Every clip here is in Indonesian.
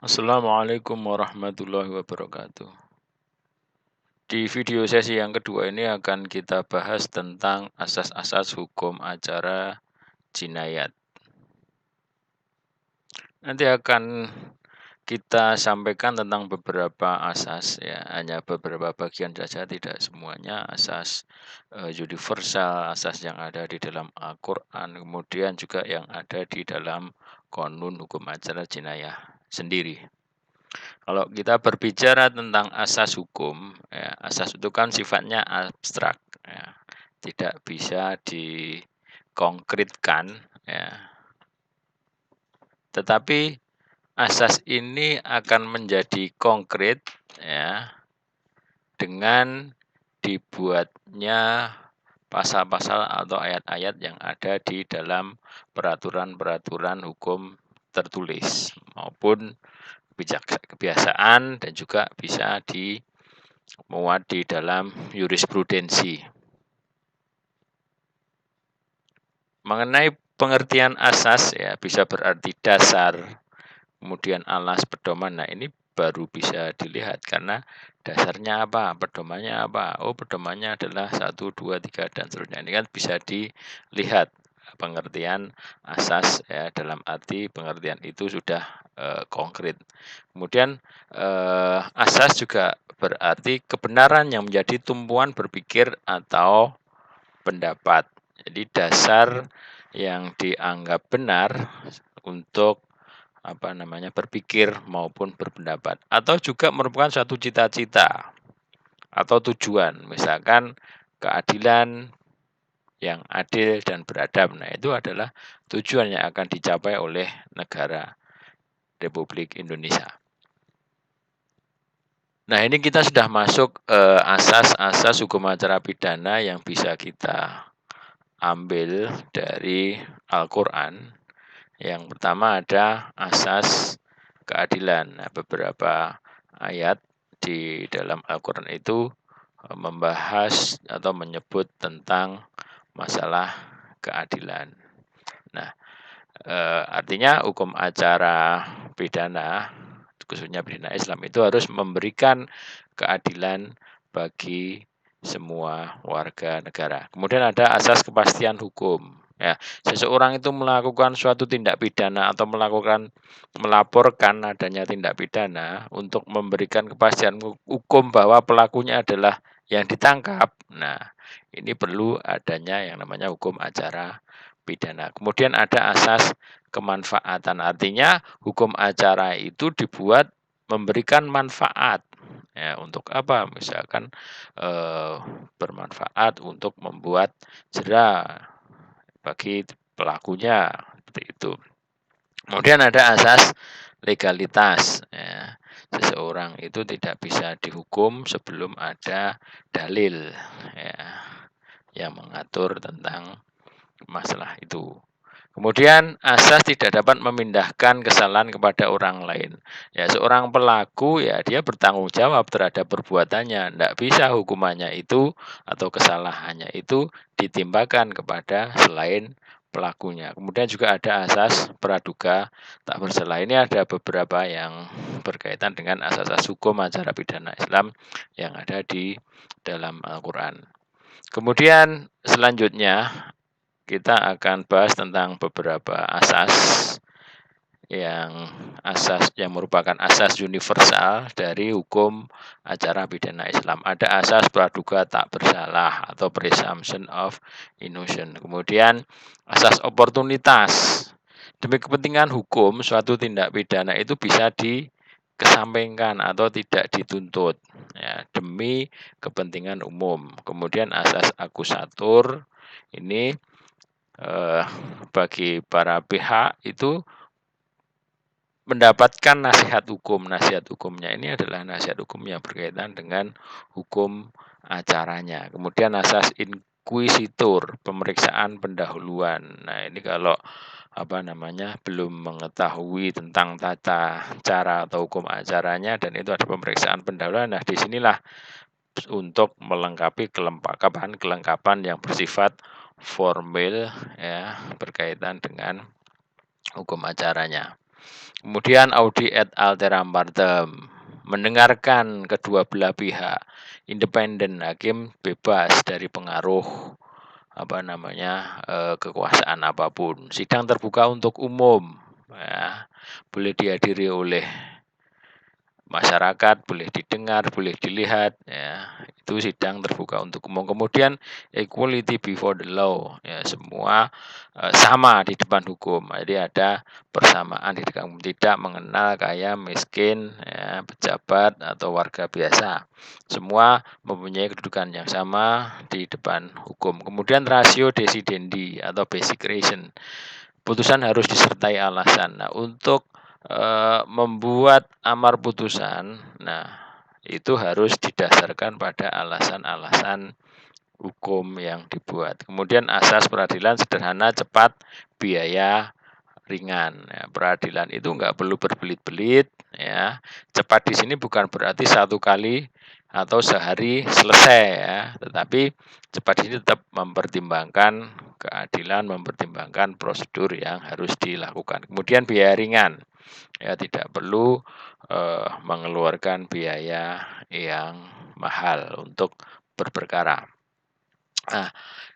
Assalamualaikum warahmatullahi wabarakatuh. Di video sesi yang kedua ini akan kita bahas tentang asas-asas hukum acara jinayat. Nanti akan kita sampaikan tentang beberapa asas ya, hanya beberapa bagian saja, tidak semuanya asas universal, asas yang ada di dalam Al-Qur'an, kemudian juga yang ada di dalam Qanun Hukum Acara Jinayah sendiri. Kalau kita berbicara tentang asas hukum, ya, asas itu kan sifatnya abstrak, ya, tidak bisa dikonkretkan, ya. Tetapi asas ini akan menjadi konkret, ya, dengan dibuatnya pasal-pasal atau ayat-ayat yang ada di dalam peraturan-peraturan hukum tertulis maupun kebiasaan dan juga bisa dimuat di dalam jurisprudensi. Mengenai pengertian asas ya bisa berarti dasar, kemudian alas, pedoman. Nah, ini baru bisa dilihat karena dasarnya apa, pedomannya apa. Oh, pedomannya adalah 1, 2, 3 dan seterusnya. Ini kan bisa dilihat pengertian asas ya, dalam arti pengertian itu sudah konkret. Kemudian asas juga berarti kebenaran yang menjadi tumpuan berpikir atau pendapat. Jadi dasar yang dianggap benar untuk berpikir maupun berpendapat, atau juga merupakan suatu cita-cita atau tujuan, misalkan keadilan yang adil dan beradab. Nah, itu adalah tujuan yang akan dicapai oleh negara Republik Indonesia. Nah, ini kita sudah masuk asas-asas hukum acara pidana yang bisa kita ambil dari Al-Qur'an. Yang pertama ada asas keadilan. Nah, beberapa ayat di dalam Al-Qur'an itu membahas atau menyebut tentang masalah keadilan. Nah, artinya hukum acara pidana, khususnya pidana Islam, itu harus memberikan keadilan bagi semua warga negara. Kemudian ada asas kepastian hukum. Ya, seseorang itu melakukan suatu tindak pidana atau melaporkan adanya tindak pidana untuk memberikan kepastian hukum bahwa pelakunya adalah yang ditangkap. Nah, ini perlu adanya yang namanya hukum acara pidana. Kemudian ada asas kemanfaatan, artinya hukum acara itu dibuat memberikan manfaat. Ya, untuk apa? Misalkan bermanfaat untuk membuat jera bagi pelakunya, seperti itu. Kemudian ada asas legalitas. Ya. Seseorang itu tidak bisa dihukum sebelum ada dalil ya, yang mengatur tentang masalah itu. Kemudian asas tidak dapat memindahkan kesalahan kepada orang lain. Ya, seorang pelaku ya dia bertanggung jawab terhadap perbuatannya. Tidak bisa hukumannya itu atau kesalahannya itu ditimpakan kepada selain pelakunya. Kemudian juga ada asas praduga tak bersalah. Ini ada beberapa yang berkaitan dengan asas-asas hukum acara pidana Islam yang ada di dalam Al-Qur'an. Kemudian selanjutnya kita akan bahas tentang beberapa asas yang merupakan asas universal dari hukum acara pidana Islam. Ada asas praduga tak bersalah atau presumption of innocence. Kemudian asas oportunitas. Demi kepentingan hukum, suatu tindak pidana itu bisa dikesampingkan atau tidak dituntut ya, demi kepentingan umum. Kemudian asas akusatur ini bagi para pihak itu mendapatkan nasihat hukum. Nasihat hukumnya ini adalah nasihat hukum yang berkaitan dengan hukum acaranya. Kemudian asas inquisitor, pemeriksaan pendahuluan. Nah, ini kalau belum mengetahui tentang tata cara atau hukum acaranya dan itu ada pemeriksaan pendahuluan. Nah, disinilah untuk melengkapi kelengkapan yang bersifat formil ya berkaitan dengan hukum acaranya. Kemudian audi et alteram partem, mendengarkan kedua belah pihak, independen, hakim bebas dari pengaruh kekuasaan apapun. Sidang terbuka untuk umum, ya, boleh dihadiri oleh masyarakat, boleh didengar, boleh dilihat, ya, itu sidang terbuka untuk umum. Kemudian equality before the law, ya, semua sama di depan hukum. Jadi ada persamaan di depan hukum, tidak mengenal kaya, miskin, ya, pejabat atau warga biasa. Semua mempunyai kedudukan yang sama di depan hukum. Kemudian rasio decidendi atau basic reason, putusan harus disertai alasan. Nah, untuk membuat amar putusan, nah itu harus didasarkan pada alasan-alasan hukum yang dibuat. Kemudian asas peradilan sederhana, cepat, biaya ringan. Ya, peradilan itu nggak perlu berbelit-belit, ya. Cepat di sini bukan berarti satu kali atau sehari selesai, ya, tetapi cepat di sini tetap mempertimbangkan keadilan, mempertimbangkan prosedur yang harus dilakukan. Kemudian biaya ringan, ya, tidak perlu mengeluarkan biaya yang mahal untuk berperkara. Nah,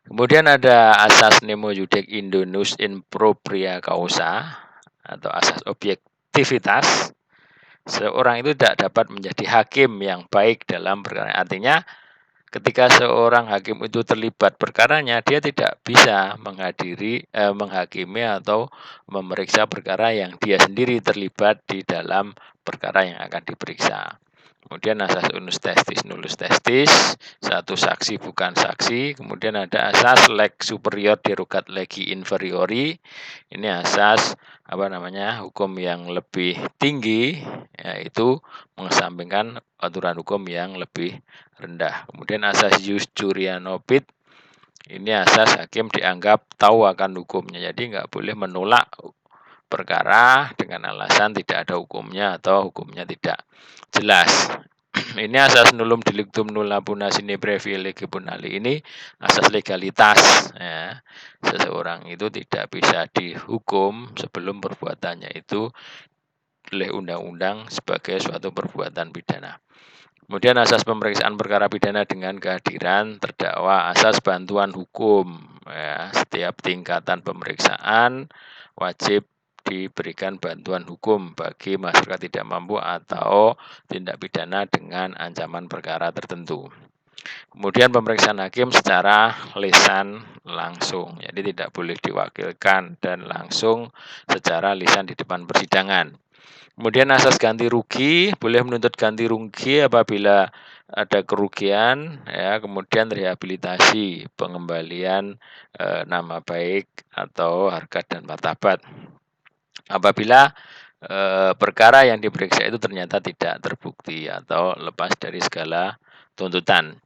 kemudian ada asas nemo iudic indo nus in propria causa atau asas objektivitas. Seorang itu tidak dapat menjadi hakim yang baik dalam perkara. Artinya ketika seorang hakim itu terlibat perkaranya, dia tidak bisa menghakimi atau memeriksa perkara yang dia sendiri terlibat di dalam perkara yang akan diperiksa. Kemudian asas unus testis nullus testis, satu saksi bukan saksi. Kemudian ada asas lex superior derogat legi inferiori. Ini asas hukum yang lebih tinggi, yaitu mengesampingkan aturan hukum yang lebih rendah. Kemudian asas jus juria nobis, ini asas hakim dianggap tahu akan hukumnya, jadi nggak boleh menolak perkara dengan alasan tidak ada hukumnya atau hukumnya tidak jelas. Ini asas nullum delictum nulla puna sine brevi lege punali, ini asas legalitas, ya. Seseorang itu tidak bisa dihukum sebelum perbuatannya itu oleh undang-undang sebagai suatu perbuatan pidana. Kemudian asas pemeriksaan perkara pidana dengan kehadiran terdakwa, asas bantuan hukum, ya, setiap tingkatan pemeriksaan wajib diberikan bantuan hukum bagi masyarakat tidak mampu atau tindak pidana dengan ancaman perkara tertentu. Kemudian pemeriksaan hakim secara lisan langsung, jadi tidak boleh diwakilkan dan langsung secara lisan di depan persidangan. Kemudian asas ganti rugi, boleh menuntut ganti rugi apabila ada kerugian, ya. Kemudian rehabilitasi, pengembalian nama baik atau harkat dan martabat apabila perkara yang diperiksa itu ternyata tidak terbukti atau lepas dari segala tuntutan.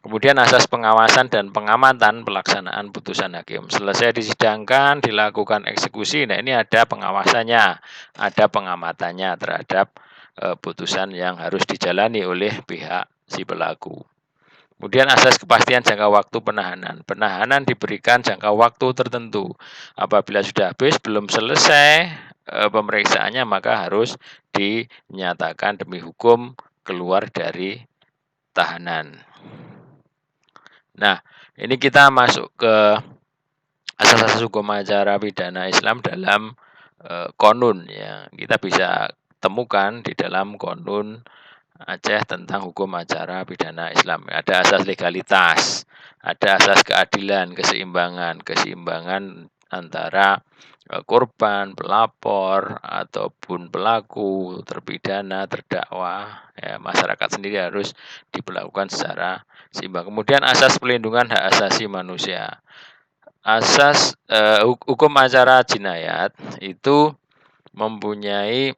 Kemudian asas pengawasan dan pengamatan pelaksanaan putusan hakim. Selesai disidangkan, dilakukan eksekusi. Nah, ini ada pengawasannya, ada pengamatannya terhadap putusan yang harus dijalani oleh pihak si pelaku. Kemudian asas kepastian jangka waktu penahanan. Penahanan diberikan jangka waktu tertentu. Apabila sudah habis, belum selesai pemeriksaannya, maka harus dinyatakan demi hukum keluar dari tahanan. Nah, ini kita masuk ke asas-asas hukum acara pidana Islam dalam konun, ya. Kita bisa temukan di dalam konun Aceh tentang hukum acara pidana Islam. Ada asas legalitas, ada asas keadilan, keseimbangan antara korban, pelapor, ataupun pelaku, terpidana, terdakwa, ya, masyarakat sendiri harus diberlakukan secara seimbang. Kemudian asas pelindungan hak asasi manusia. Asas hukum acara jinayat itu mempunyai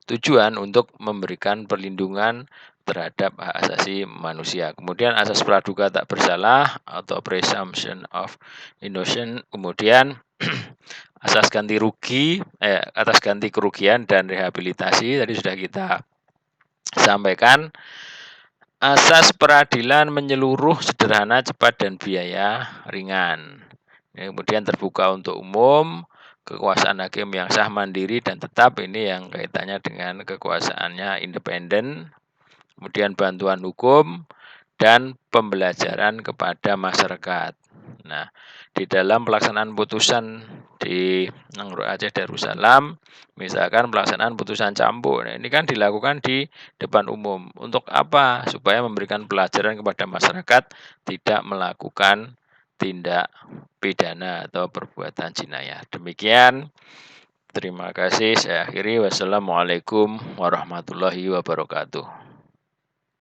tujuan untuk memberikan perlindungan terhadap hak asasi manusia. Kemudian asas praduga tak bersalah atau presumption of innocence. Kemudian asas ganti rugi, atas ganti kerugian dan rehabilitasi tadi sudah kita sampaikan. Asas peradilan menyeluruh, sederhana, cepat, dan biaya ringan. Kemudian terbuka untuk umum, kekuasaan hakim yang sah, mandiri, dan tetap, ini yang kaitannya dengan kekuasaannya independen, kemudian bantuan hukum, dan pembelajaran kepada masyarakat. Nah, di dalam pelaksanaan putusan di Nangro Aceh Darussalam, misalkan pelaksanaan putusan cambuk, nah ini kan dilakukan di depan umum. Untuk apa? Supaya memberikan pelajaran kepada masyarakat tidak melakukan tindak pidana atau perbuatan jinayah. Demikian, terima kasih. Saya akhiri. Wassalamualaikum warahmatullahi wabarakatuh.